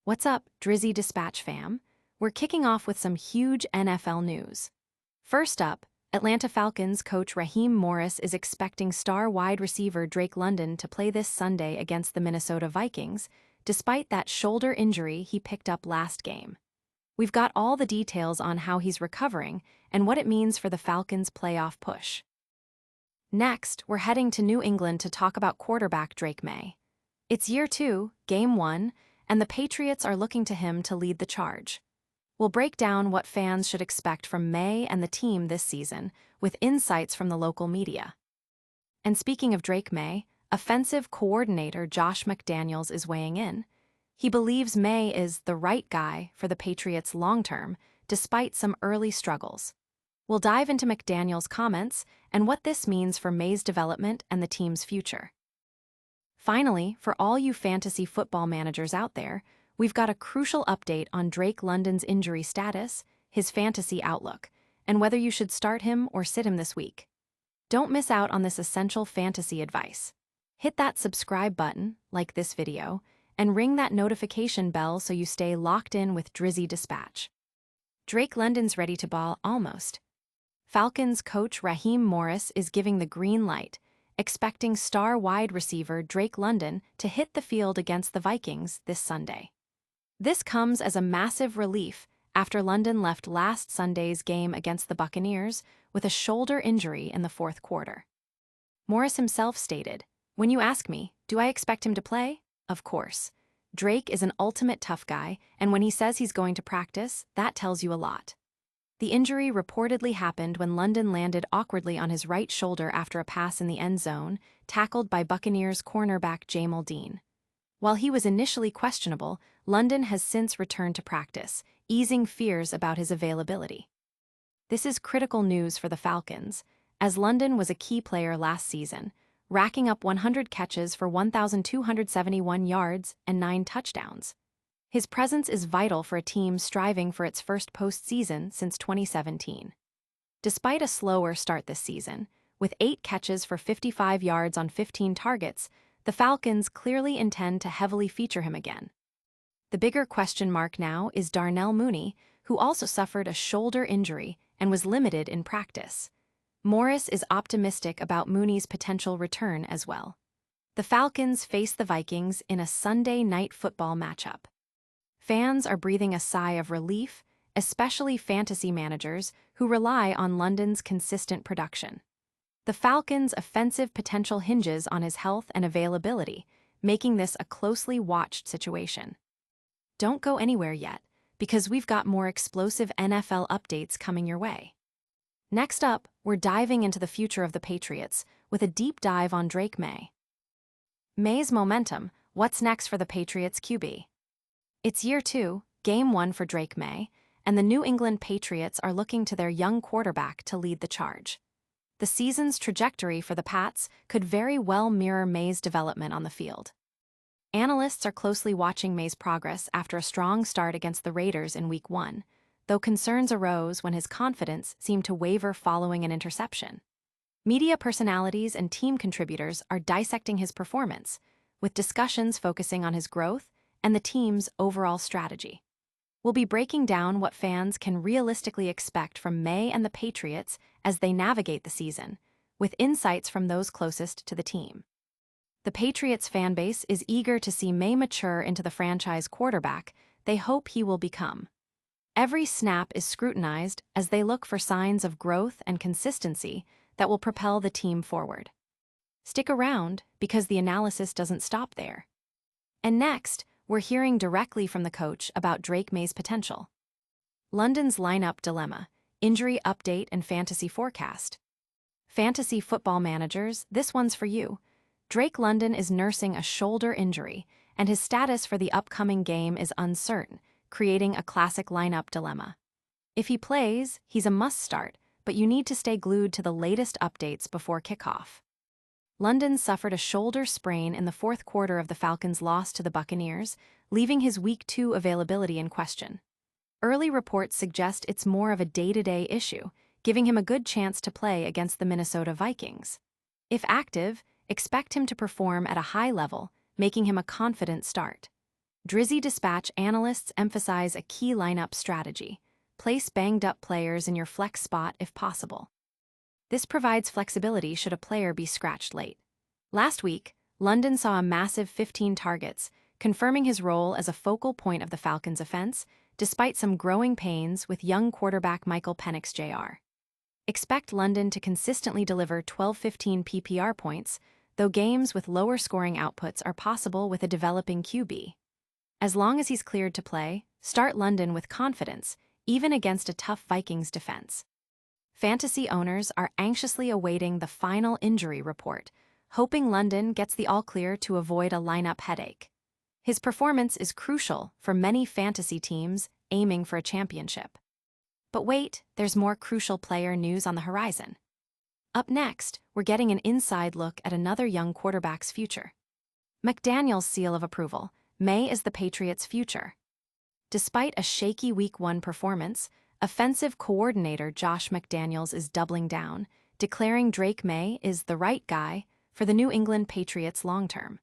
What's up, Drizzy Dispatch fam? We're kicking off with some huge NFL news. First up, Atlanta Falcons coach Raheem Morris is expecting star wide receiver Drake London to play this Sunday against the Minnesota Vikings, despite that shoulder injury he picked up last game. We've got all the details on how he's recovering and what it means for the Falcons' playoff push. Next, we're heading to New England to talk about quarterback Drake Maye. It's year 2, game 1, and the Patriots are looking to him to lead the charge. We'll break down what fans should expect from Maye and the team this season, with insights from the local media. And speaking of Drake Maye, offensive coordinator Josh McDaniels is weighing in. He believes Maye is the right guy for the Patriots long-term, despite some early struggles. We'll dive into McDaniels' comments and what this means for Maye's development and the team's future. Finally, for all you fantasy football managers out there, we've got a crucial update on Drake London's injury status, his fantasy outlook, and whether you should start him or sit him this week. Don't miss out on this essential fantasy advice. Hit that subscribe button, like this video, and ring that notification bell so you stay locked in with Drizzy Dispatch. Drake London's ready to ball almost. Falcons coach Raheem Morris is giving the green light, expecting star wide receiver Drake London to hit the field against the Vikings this Sunday. This comes as a massive relief after London left last Sunday's game against the Buccaneers with a shoulder injury in the fourth quarter. Morris himself stated, "When you ask me, do I expect him to play? Of course. Drake is an ultimate tough guy, and when he says he's going to practice, that tells you a lot." The injury reportedly happened when London landed awkwardly on his right shoulder after a pass in the end zone, tackled by Buccaneers cornerback Jamel Dean. While he was initially questionable, London has since returned to practice, easing fears about his availability. This is critical news for the Falcons, as London was a key player last season, racking up 100 catches for 1,271 yards and 9 touchdowns. His presence is vital for a team striving for its first postseason since 2017. Despite a slower start this season, with 8 catches for 55 yards on 15 targets, the Falcons clearly intend to heavily feature him again. The bigger question mark now is Darnell Mooney, who also suffered a shoulder injury and was limited in practice. Morris is optimistic about Mooney's potential return as well. The Falcons face the Vikings in a Sunday night football matchup. Fans are breathing a sigh of relief, especially fantasy managers who rely on London's consistent production. The Falcons' offensive potential hinges on his health and availability, making this a closely watched situation. Don't go anywhere yet, because we've got more explosive NFL updates coming your way. Next up, we're diving into the future of the Patriots with a deep dive on Drake Maye. Maye's momentum, what's next for the Patriots QB? It's year 2, game 1 for Drake Maye, and the New England Patriots are looking to their young quarterback to lead the charge. The season's trajectory for the Pats could very well mirror Maye's development on the field. Analysts are closely watching Maye's progress after a strong start against the Raiders in Week 1, though concerns arose when his confidence seemed to waver following an interception. Media personalities and team contributors are dissecting his performance, with discussions focusing on his growth and the team's overall strategy. We'll be breaking down what fans can realistically expect from Maye and the Patriots as they navigate the season, with insights from those closest to the team. The Patriots fanbase is eager to see Maye mature into the franchise quarterback they hope he will become. Every snap is scrutinized as they look for signs of growth and consistency that will propel the team forward. Stick around, because the analysis doesn't stop there. And next, we're hearing directly from the coach about Drake Maye's potential. London's lineup dilemma, injury update and fantasy forecast. Fantasy football managers, this one's for you. Drake London is nursing a shoulder injury, and his status for the upcoming game is uncertain, creating a classic lineup dilemma. If he plays, he's a must-start, but you need to stay glued to the latest updates before kickoff. London suffered a shoulder sprain in the fourth quarter of the Falcons' loss to the Buccaneers, leaving his Week 2 availability in question. Early reports suggest it's more of a day-to-day issue, giving him a good chance to play against the Minnesota Vikings. If active, expect him to perform at a high level, making him a confident start. Drizzy Dispatch analysts emphasize a key lineup strategy. Place banged-up players in your flex spot if possible. This provides flexibility should a player be scratched late. Last week, London saw a massive 15 targets, confirming his role as a focal point of the Falcons' offense, despite some growing pains with young quarterback Michael Penix Jr. Expect London to consistently deliver 12-15 PPR points, though games with lower scoring outputs are possible with a developing QB. As long as he's cleared to play, start London with confidence, even against a tough Vikings defense. Fantasy owners are anxiously awaiting the final injury report, hoping London gets the all-clear to avoid a lineup headache. His performance is crucial for many fantasy teams aiming for a championship. But wait, there's more crucial player news on the horizon. Up next, we're getting an inside look at another young quarterback's future. McDaniels' seal of approval. Maye is the Patriots' future. Despite a shaky Week 1 performance, offensive coordinator Josh McDaniels is doubling down, declaring Drake Maye is the right guy for the New England Patriots long-term.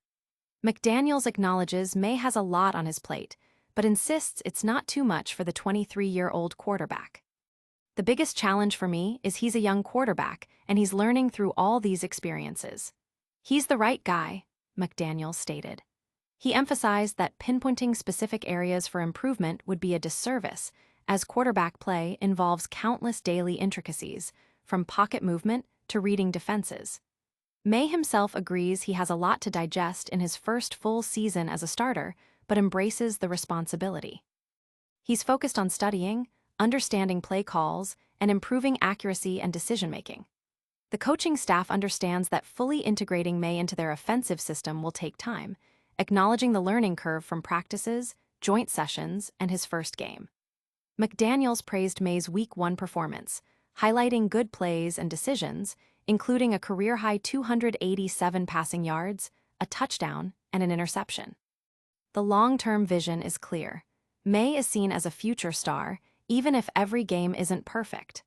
McDaniels acknowledges Maye has a lot on his plate, but insists it's not too much for the 23-year-old quarterback. The biggest challenge for me is he's a young quarterback, and he's learning through all these experiences. He's the right guy, McDaniels stated. He emphasized that pinpointing specific areas for improvement would be a disservice, as quarterback play involves countless daily intricacies, from pocket movement to reading defenses. Maye himself agrees he has a lot to digest in his first full season as a starter, but embraces the responsibility. He's focused on studying, understanding play calls, and improving accuracy and decision-making. The coaching staff understands that fully integrating Maye into their offensive system will take time, acknowledging the learning curve from practices, joint sessions, and his first game. McDaniels praised Maye's Week 1 performance, highlighting good plays and decisions, including a career-high 287 passing yards, a touchdown, and an interception. The long-term vision is clear. Maye is seen as a future star, even if every game isn't perfect.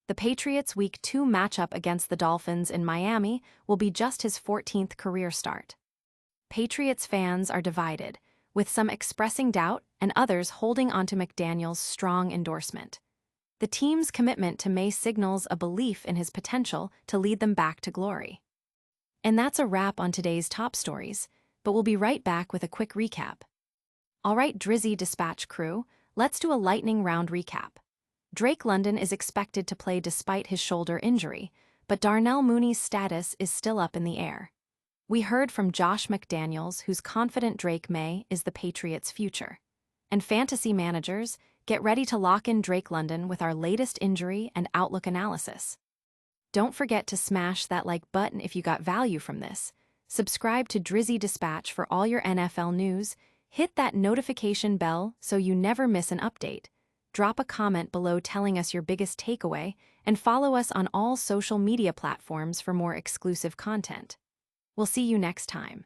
The Patriots' Week 2 matchup against the Dolphins in Miami will be just his 14th career start. Patriots fans are divided, with some expressing doubt and others holding onto McDaniels' strong endorsement. The team's commitment to Maye signals a belief in his potential to lead them back to glory. And that's a wrap on today's top stories, but we'll be right back with a quick recap. All right, Drizzy Dispatch crew, let's do a lightning round recap. Drake London is expected to play despite his shoulder injury, but Darnell Mooney's status is still up in the air. We heard from Josh McDaniels, who's confident Drake Maye is the Patriots' future. And fantasy managers, get ready to lock in Drake London with our latest injury and outlook analysis. Don't forget to smash that like button if you got value from this. Subscribe to Drizzy Dispatch for all your NFL news. Hit that notification bell so you never miss an update. Drop a comment below telling us your biggest takeaway, and follow us on all social media platforms for more exclusive content. We'll see you next time.